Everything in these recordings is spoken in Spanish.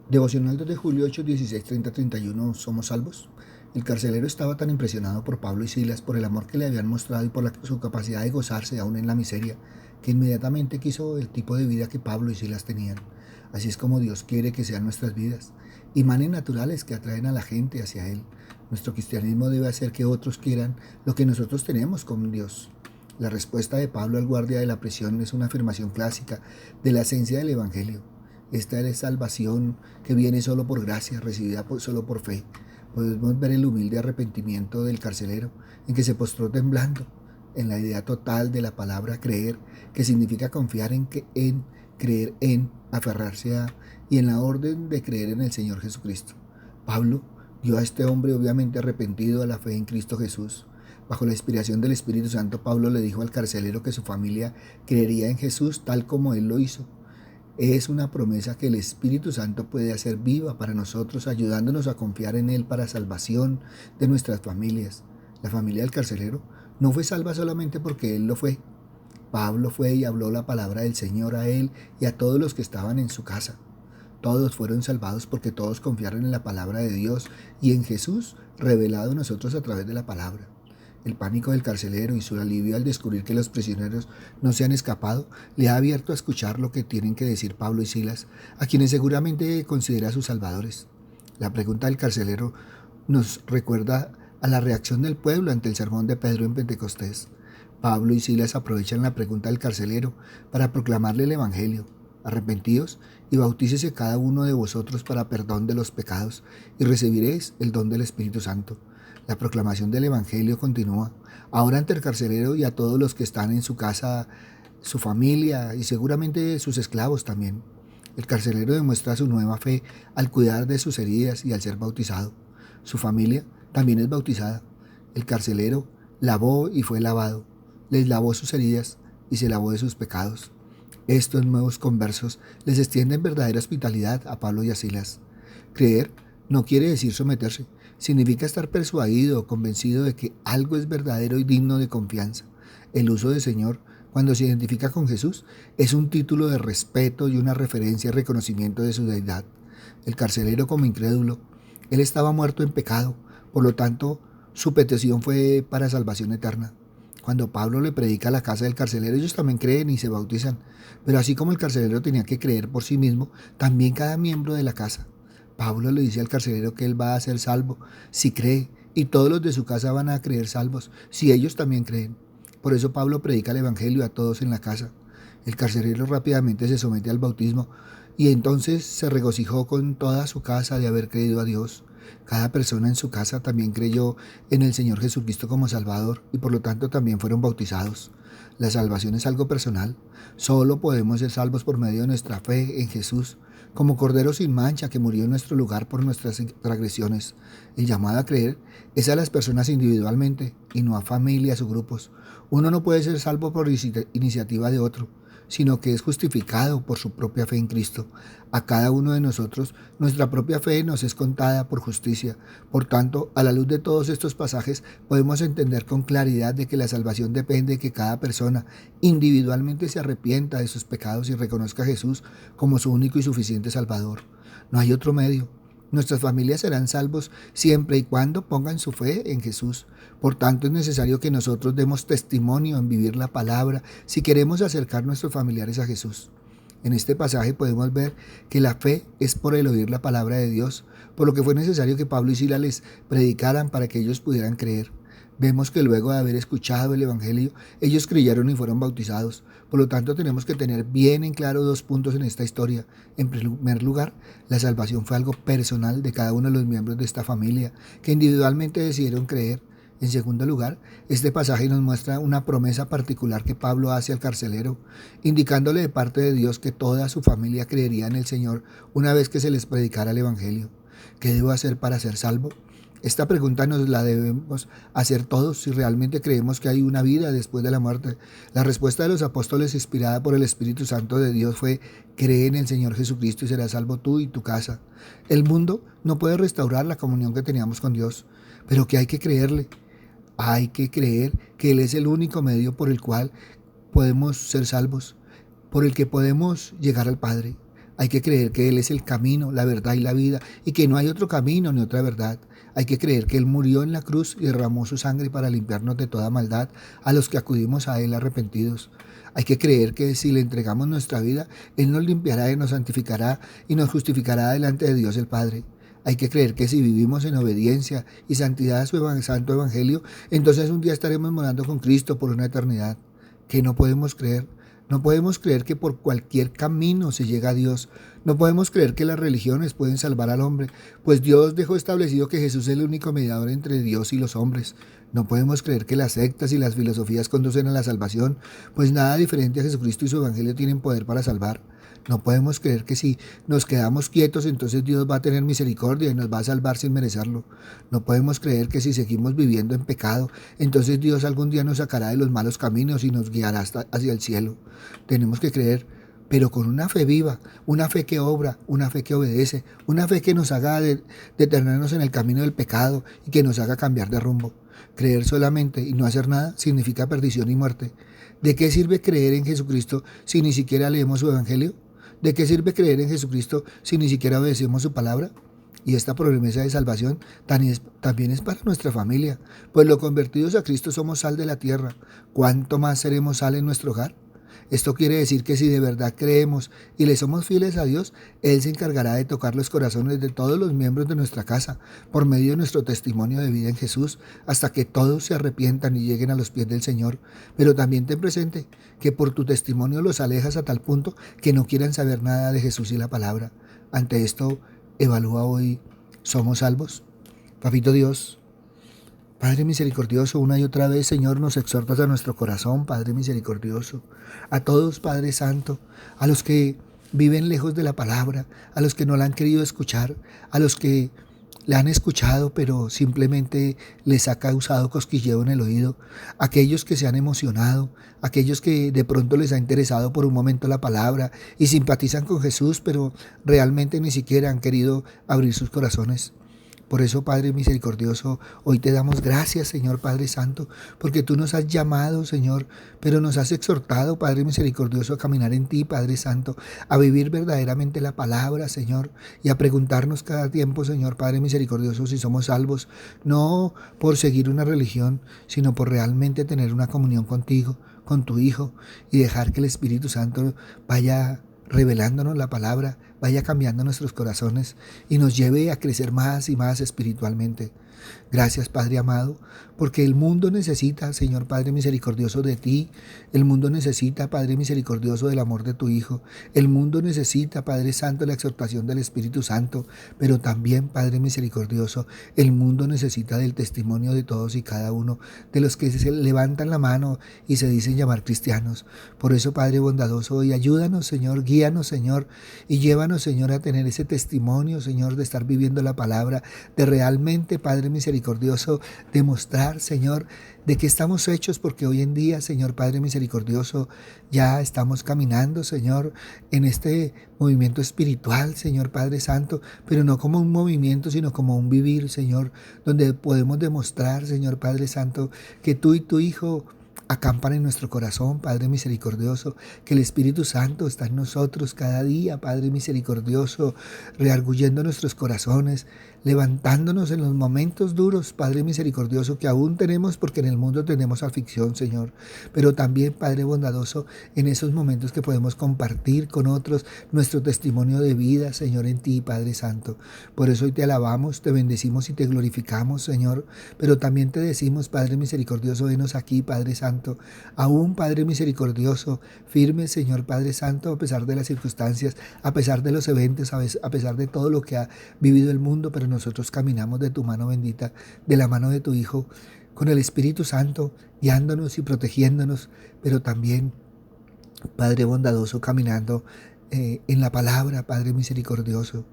Devocional 2 de julio 8, 16, 30, 31. ¿Somos salvos? El carcelero estaba tan impresionado por Pablo y Silas, por el amor que le habían mostrado y por su capacidad de gozarse aún en la miseria, que inmediatamente quiso el tipo de vida que Pablo y Silas tenían. Así es como Dios quiere que sean nuestras vidas, imanes naturales que atraen a la gente hacia Él. Nuestro cristianismo debe hacer que otros quieran lo que nosotros tenemos con Dios. La respuesta de Pablo al guardia de la prisión es una afirmación clásica de la esencia del Evangelio. Esta es salvación que viene solo por gracia, recibida solo por fe. Podemos ver el humilde arrepentimiento del carcelero, en que se postró temblando, en la idea total de la palabra creer, que significa confiar creer en, aferrarse a, y en la orden de creer en el Señor Jesucristo. Pablo dio a este hombre obviamente arrepentido a la fe en Cristo Jesús. Bajo la inspiración del Espíritu Santo, Pablo le dijo al carcelero que su familia creería en Jesús tal como él lo hizo. Es una promesa que el Espíritu Santo puede hacer viva para nosotros, ayudándonos a confiar en Él para salvación de nuestras familias. La familia del carcelero no fue salva solamente porque Él lo fue. Pablo fue y habló la palabra del Señor a él y a todos los que estaban en su casa. Todos fueron salvados porque todos confiaron en la palabra de Dios y en Jesús revelado a nosotros a través de la palabra. El pánico del carcelero y su alivio al descubrir que los prisioneros no se han escapado le ha abierto a escuchar lo que tienen que decir Pablo y Silas, a quienes seguramente considera sus salvadores. La pregunta del carcelero nos recuerda a la reacción del pueblo ante el sermón de Pedro en Pentecostés. Pablo y Silas aprovechan la pregunta del carcelero para proclamarle el Evangelio. Arrepentíos y bautícese cada uno de vosotros para perdón de los pecados y recibiréis el don del Espíritu Santo. La proclamación del Evangelio continúa, ahora ante el carcelero y a todos los que están en su casa, su familia y seguramente sus esclavos también. El carcelero demuestra su nueva fe al cuidar de sus heridas y al ser bautizado. Su familia también es bautizada. El carcelero lavó y fue lavado. Les lavó sus heridas y se lavó de sus pecados. Estos nuevos conversos les extienden verdadera hospitalidad a Pablo y a Silas. Creer no quiere decir someterse, significa estar persuadido o convencido de que algo es verdadero y digno de confianza. El uso de Señor, cuando se identifica con Jesús, es un título de respeto y una referencia y reconocimiento de su deidad. El carcelero como incrédulo, él estaba muerto en pecado, por lo tanto, su petición fue para salvación eterna. Cuando Pablo le predica a la casa del carcelero, ellos también creen y se bautizan. Pero así como el carcelero tenía que creer por sí mismo, también cada miembro de la casa. Pablo le dice al carcelero que él va a ser salvo si cree, y todos los de su casa van a creer salvos si ellos también creen. Por eso Pablo predica el Evangelio a todos en la casa. El carcelero rápidamente se somete al bautismo y entonces se regocijó con toda su casa de haber creído a Dios. Cada persona en su casa también creyó en el Señor Jesucristo como Salvador y por lo tanto también fueron bautizados. La salvación es algo personal. Solo podemos ser salvos por medio de nuestra fe en Jesús, como Cordero sin mancha que murió en nuestro lugar por nuestras transgresiones. El llamado a creer es a las personas individualmente y no a familias o grupos. Uno no puede ser salvo por iniciativa de otro, sino que es justificado por su propia fe en Cristo. A cada uno de nosotros, nuestra propia fe nos es contada por justicia. Por tanto, a la luz de todos estos pasajes, podemos entender con claridad de que la salvación depende de que cada persona individualmente se arrepienta de sus pecados y reconozca a Jesús como su único y suficiente Salvador. No hay otro medio. Nuestras familias serán salvos siempre y cuando pongan su fe en Jesús. Por tanto, es necesario que nosotros demos testimonio en vivir la palabra si queremos acercar a nuestros familiares a Jesús. En este pasaje podemos ver que la fe es por el oír la palabra de Dios, por lo que fue necesario que Pablo y Silas les predicaran para que ellos pudieran creer. Vemos que luego de haber escuchado el Evangelio, ellos creyeron y fueron bautizados. Por lo tanto, tenemos que tener bien en claro dos puntos en esta historia. En primer lugar, la salvación fue algo personal de cada uno de los miembros de esta familia, que individualmente decidieron creer. En segundo lugar, este pasaje nos muestra una promesa particular que Pablo hace al carcelero, indicándole de parte de Dios que toda su familia creería en el Señor una vez que se les predicara el Evangelio. ¿Qué debo hacer para ser salvo? Esta pregunta nos la debemos hacer todos si realmente creemos que hay una vida después de la muerte. La respuesta de los apóstoles, inspirada por el Espíritu Santo de Dios, fue: cree en el Señor Jesucristo y serás salvo tú y tu casa. El mundo no puede restaurar la comunión que teníamos con Dios, pero que hay que creerle. Hay que creer que Él es el único medio por el cual podemos ser salvos, por el que podemos llegar al Padre. Hay que creer que Él es el camino, la verdad y la vida, y que no hay otro camino ni otra verdad. Hay que creer que Él murió en la cruz y derramó su sangre para limpiarnos de toda maldad a los que acudimos a Él arrepentidos. Hay que creer que si le entregamos nuestra vida, Él nos limpiará y nos santificará y nos justificará delante de Dios el Padre. Hay que creer que si vivimos en obediencia y santidad a su santo evangelio, entonces un día estaremos morando con Cristo por una eternidad. Que no podemos creer. No podemos creer que por cualquier camino se llega a Dios. No podemos creer que las religiones pueden salvar al hombre, pues Dios dejó establecido que Jesús es el único mediador entre Dios y los hombres. No podemos creer que las sectas y las filosofías conducen a la salvación, pues nada diferente a Jesucristo y su evangelio tienen poder para salvar. No podemos creer que si nos quedamos quietos, entonces Dios va a tener misericordia y nos va a salvar sin merecerlo. No podemos creer que si seguimos viviendo en pecado, entonces Dios algún día nos sacará de los malos caminos y nos guiará hacia el cielo. Tenemos que creer, pero con una fe viva, una fe que obra, una fe que obedece, una fe que nos haga detenernos en el camino del pecado y que nos haga cambiar de rumbo. Creer solamente y no hacer nada significa perdición y muerte. ¿De qué sirve creer en Jesucristo si ni siquiera leemos su evangelio? ¿De qué sirve creer en Jesucristo si ni siquiera obedecemos su palabra? Y esta promesa de salvación también es para nuestra familia, pues los convertidos a Cristo somos sal de la tierra. ¿Cuánto más seremos sal en nuestro hogar? Esto quiere decir que si de verdad creemos y le somos fieles a Dios, Él se encargará de tocar los corazones de todos los miembros de nuestra casa por medio de nuestro testimonio de vida en Jesús, hasta que todos se arrepientan y lleguen a los pies del Señor. Pero también ten presente que por tu testimonio los alejas a tal punto que no quieran saber nada de Jesús y la palabra. Ante esto, evalúa hoy, ¿somos salvos? Papito Dios, Padre misericordioso, una y otra vez, Señor, nos exhortas a nuestro corazón, Padre misericordioso. A todos, Padre Santo, a los que viven lejos de la palabra, a los que no la han querido escuchar, a los que la han escuchado, pero simplemente les ha causado cosquilleo en el oído, aquellos que se han emocionado, aquellos que de pronto les ha interesado por un momento la palabra y simpatizan con Jesús, pero realmente ni siquiera han querido abrir sus corazones. Por eso, Padre misericordioso, hoy te damos gracias, Señor Padre Santo, porque tú nos has llamado, Señor, pero nos has exhortado, Padre misericordioso, a caminar en ti, Padre Santo, a vivir verdaderamente la palabra, Señor, y a preguntarnos cada tiempo, Señor Padre misericordioso, si somos salvos, no por seguir una religión, sino por realmente tener una comunión contigo, con tu Hijo, y dejar que el Espíritu Santo vaya revelándonos la palabra, vaya cambiando nuestros corazones y nos lleve a crecer más y más espiritualmente. Gracias, Padre amado, porque el mundo necesita, Señor Padre misericordioso, de ti. El mundo necesita, Padre misericordioso, del amor de tu Hijo. El mundo necesita, Padre Santo, la exhortación del Espíritu Santo. Pero también, Padre misericordioso, el mundo necesita del testimonio de todos y cada uno, de los que se levantan la mano y se dicen llamar cristianos. Por eso, Padre bondadoso, hoy ayúdanos, Señor, guíanos, Señor, y llévanos, Señor, a tener ese testimonio, Señor, de estar viviendo la palabra, de realmente, Padre misericordioso, demostrar, Señor, de que estamos hechos, porque hoy en día, Señor Padre misericordioso, ya estamos caminando, Señor, en este movimiento espiritual, Señor Padre Santo, pero no como un movimiento, sino como un vivir, Señor, donde podemos demostrar, Señor Padre Santo, que tú y tu Hijo acampan en nuestro corazón, Padre misericordioso, que el Espíritu Santo está en nosotros cada día, Padre misericordioso, rearguyendo nuestros corazones, levantándonos en los momentos duros, Padre misericordioso, que aún tenemos, porque en el mundo tenemos aflicción, Señor, pero también, Padre bondadoso, en esos momentos que podemos compartir con otros nuestro testimonio de vida, Señor, en ti, Padre Santo. Por eso hoy te alabamos, te bendecimos y te glorificamos, Señor, pero también te decimos, Padre misericordioso, venos aquí, Padre Santo, aún, Padre misericordioso, firme, Señor Padre Santo, a pesar de las circunstancias, a pesar de los eventos, a pesar de todo lo que ha vivido el mundo, pero nosotros caminamos de tu mano bendita, de la mano de tu Hijo, con el Espíritu Santo, guiándonos y protegiéndonos, pero también, Padre bondadoso, caminando en la palabra, Padre misericordioso.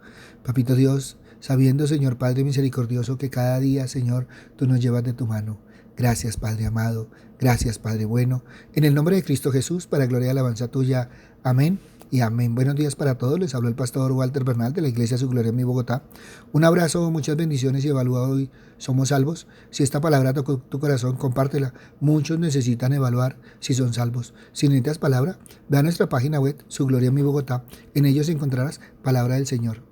Papito Dios, sabiendo, Señor Padre misericordioso, que cada día, Señor, tú nos llevas de tu mano. Gracias, Padre amado. Gracias, Padre bueno. En el nombre de Cristo Jesús, para gloria y alabanza tuya. Amén y amén. Buenos días para todos. Les habló el pastor Walter Bernal de la Iglesia Su Gloria en mi Bogotá. Un abrazo, muchas bendiciones y evalúa hoy. Somos salvos. Si esta palabra tocó tu corazón, compártela. Muchos necesitan evaluar si son salvos. Si necesitas palabra, ve a nuestra página web, Su Gloria en mi Bogotá. En ellos encontrarás palabra del Señor.